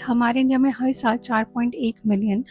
हमारे इंडिया में हर साल 4.1 मिलियन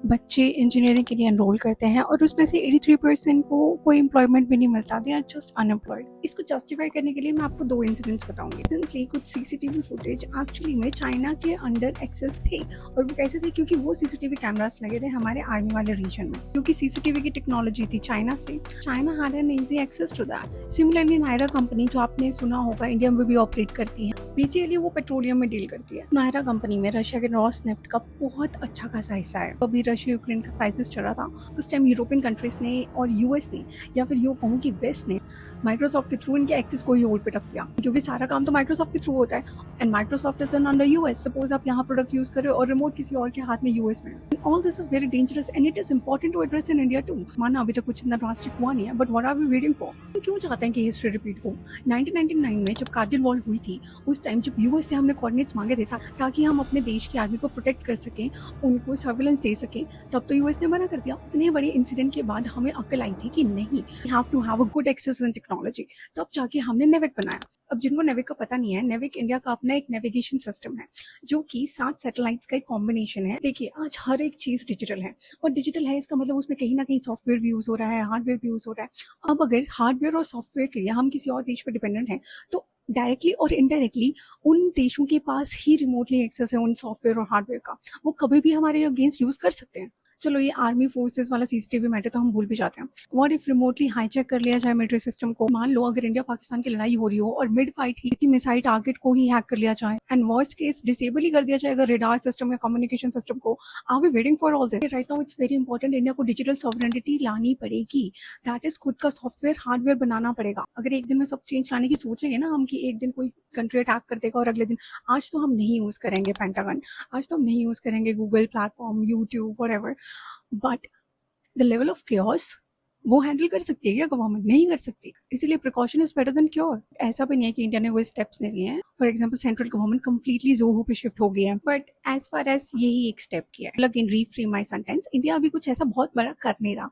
बच्चे इंजीनियरिंग के लिए एनरोल करते हैं और उसमें से 83% को कोई एम्प्लॉयमेंट भी नहीं मिलता, दे आर जस्ट अनएम्प्लॉयड। इसको जस्टिफाई करने के लिए मैं आपको 2 इंसिडेंट्स बताऊंगी। रिसेंटली कुछ सीसीटीवी फुटेज एक्चुअली में चाइना के अंडर एक्सेस थे, और वो कैसे थे, क्योंकि वो सीसीटीवी कैमरास लगे थे हमारे आर्मी वाले रीजन में, क्योंकि सीसीटीवी की टेक्नोलॉजी थी चाइना से। China had an easy access to that. Similarly Nayara company, जो आपने सुना होगा, इंडिया में भी ऑपरेट करती है। बेसिकली वो पेट्रोलियम में डील करती है। नायरा कंपनी में रशिया के रॉसनेफ्ट का बहुत अच्छा खासा हिस्सा है। अभी रशिया यूक्रेन का क्राइसिस चल रहा था, उस टाइम यूरोपियन कंट्रीज ने और यूएस ने, या फिर यूँ कहूँ कि वेस्ट ने, माइक्रोसॉफ्ट के थ्रू इनके एक्सेस को ही होल्ड पे रख दिया, क्योंकि सारा काम तो माइक्रोसॉफ्ट के थ्रू होता है, and Microsoft is under US. Suppose आप यहाँ प्रोडक्ट यूज कर रहे हो और रिमोट किसी और के हाथ में यूएस में। All this is very dangerous and it is important to address in India too. माना अभी तक कुछ इतना ड्रास्टिक हुआ नहीं है, but what are we waiting for? हम क्यों चाहते हैं कि हिस्ट्री रिपीट हो? 1999 में जब कारगिल वॉर हुई थी, उस टाइम जब यूएस से हमने कोऑर्डिनेट्स मांगे थे ताकि हम अपने देश की आर्मी को प्रोटेक्ट कर सकें, उनको सर्विलेंस दे सकें, तब तो यूएस ने मना कर दिया। इतने बड़े इंसिडेंट के बाद हमें अक्ल आई थी कि नहीं, we have to have a good access in technology. तब जाके हमने नेविक बनाया। अब जिनको नेविक का पता नहीं है, नेविक इंडिया का अपना एक नेविगेशन सिस्टम है, जो कि 7 सैटेलाइट्स का एक कॉम्बिनेशन है। देखिए, आज हर एक चीज डिजिटल है, और डिजिटल है इसका मतलब उसमें कहीं ना कहीं सॉफ्टवेयर भी यूज हो रहा है, हार्डवेयर भी यूज हो रहा है। अब अगर हार्डवेयर और सॉफ्टवेयर के लिए हम किसी और देश पर डिपेंडेंट हैं, तो डायरेक्टली और इनडायरेक्टली उन देशों के पास ही रिमोटली एक्सेस है उन सॉफ्टवेयर और हार्डवेयर का। वो कभी भी हमारे अगेंस्ट यूज कर सकते हैं। चलो, ये आर्मी फोर्सेस वाला सीसीटीवी मैटर तो हम भूल भी जाते हैं। व्हाट इफ रिमोटली हाईजैक कर लिया जाए मिलिट्री सिस्टम को? मान लो अगर इंडिया पाकिस्तान की लड़ाई हो रही हो और मिड फाइट ही किसी मिसाइल टारगेट को ही हैक कर लिया जाए, एंड वर्स्ट केस डिसेबल ही कर दिया जाएगा रेडार सिस्टम या कम्युनिकेशन सिस्टम को। Are we waiting for all this? Right now it's very important, India को डिजिटल सॉवरेनिटी लानी पड़ेगी। दैट इज खुद का सॉफ्टवेयर हार्डवेयर बनाना पड़ेगा। अगर एक दिन में सब चेंज लाने की सोचेंगे ना हम, कि एक दिन कोई कंट्री अटैक कर देगा और अगले दिन, आज तो हम नहीं यूज करेंगे पेंटागन, आज तो हम नहीं यूज करेंगे Google platform, YouTube, whatever, but the level of chaos वो हैंडल कर सकती है क्या गवर्नमेंट? नहीं कर सकती। इसीलिए precaution is better than cure. ऐसा भी नहीं है कि इंडिया ने वो स्टेप्स नहीं लिए हैं। For example, central government completely Zoho पे शिफ्ट हो गई है, बट एज फार एज यही एक स्टेप किया है। Again reframe my sentence, India अभी कुछ ऐसा बहुत बड़ा कर नहीं रहा।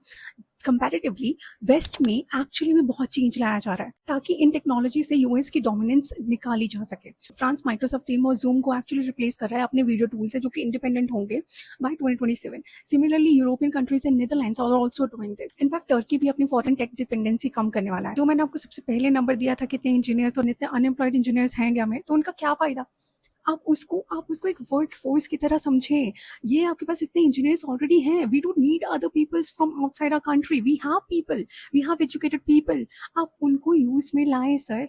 कंपैरेटिवली वेस्ट में एक्चुअली में बहुत चेंज लाया जा रहा है, ताकि इन टेक्नोलॉजी से यूएस की डोमिनेंस निकाली जा सके। फ्रांस माइक्रोसॉफ्ट टीम और जूम को एक्चुअली रिप्लेस कर रहा है अपने वीडियो टूल से, जो कि इंडिपेंडेंट होंगे by 2027। Similarly European countries and Netherlands are also doing this. In fact Turkey भी अपनी फॉरेन टेक डिपेंडेंसी कम करने वाला है। जो मैंने आपको सबसे पहले नंबर दिया था, कितने इंजीनियर्स और इतने अनएम्प्लॉयड इंजीनियर्स हैं इंडिया में, तो उनका क्या फायदा? आप उसको एक वर्क फोर्स की तरह समझें। ये आपके पास इतने इंजीनियर्स ऑलरेडी हैं। We don't need other peoples from outside our country. We have people, we have educated people. आप उनको यूज में लाएं सर।